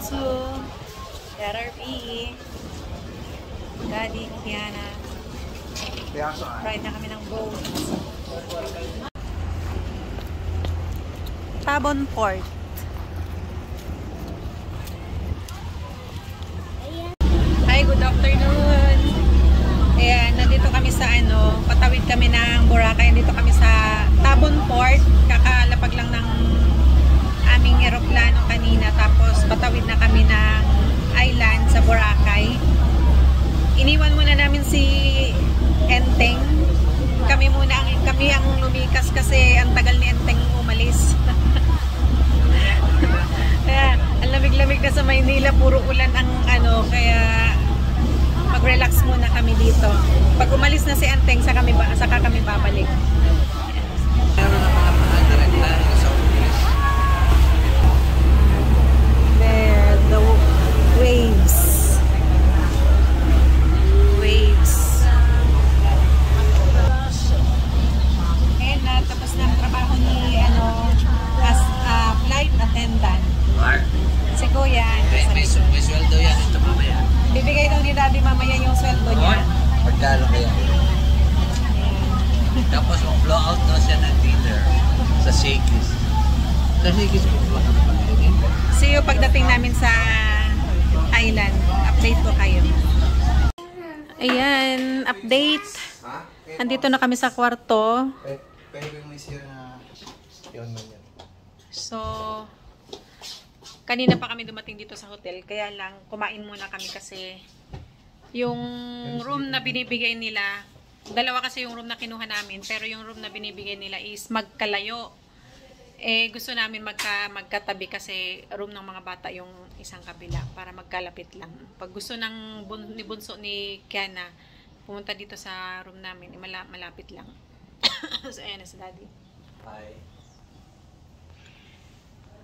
to RRP. Daddy, Kiana. Ride na kami ng boat. Tabon Port. Hi, good afternoon. Ayan, nandito kami sa patawid kami ng Boracay. Nandito kami sa Tabon Port. Kakalapag lang ng aming eroplano kanina. Tapos patawid na kami ng island sa Boracay. Iniwan muna namin si Enteng. Kami ang lumikas kasi ang tagal ni Enteng umalis. Kaya, ang lamig-lamig na sa Maynila, puro ulan ang kaya mag-relax muna kami dito. Pag umalis na si Enteng, saka kami babalik. There, the waves. And tapos na ang trabaho ni as flight attendant. Si Kuya. May sweldo yan ito mamaya. Bibigay daw ni Daddy mamaya yung sweldo niya. Magkano kaya? Tapos mag-blow out daw siya ng dinner sa Shakey's. Sa Shakey's po ba? See you pagdating namin sa island. Update ko kayo. Ayan, update. Andito na kami sa kwarto. Pero yung may siya na yun man yan. So, kanina pa kami dumating dito sa hotel. Kaya lang, kumain muna kami kasi yung room na binibigay nila, dalawa kasi yung room na kinuha namin, pero yung room na binibigay nila is magkalayo. Eh, gusto namin magkatabi kasi room ng mga bata yung isang kabila para magkalapit lang. Pag gusto ni Bunso ni Kiana, pumunta dito sa room namin, malapit lang. So, ayan na si Daddy. Hi.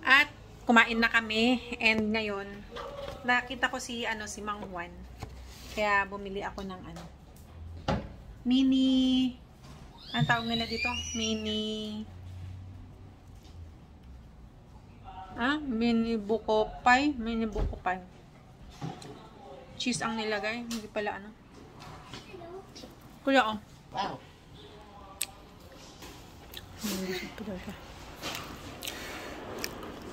At kumain na kami and ngayon nakita ko si Mang Juan. Kaya bumili ako ng mini, ang tawag nila dito? Mini buko pie. Mini buko pie. Cheese ang nilagay, hindi pala Kuya, Wow.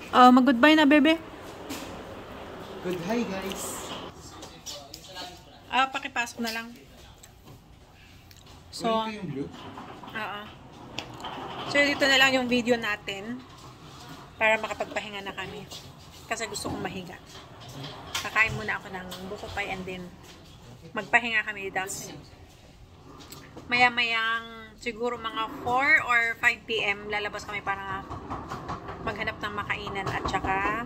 Mag-goodbye na, bebe. Good hi guys. Pakipasok na lang. So, yung blue? So, dito na lang yung video natin para makapagpahinga na kami. Kasi gusto kong mahiga. Kakain muna ako ng buko pie and then magpahinga kami. Tapos, maya-mayang siguro mga 4 or 5 PM lalabas kami para maghanap ng makainan at saka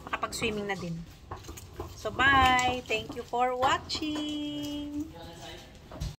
makapag-swimming na din. So, bye! Thank you for watching!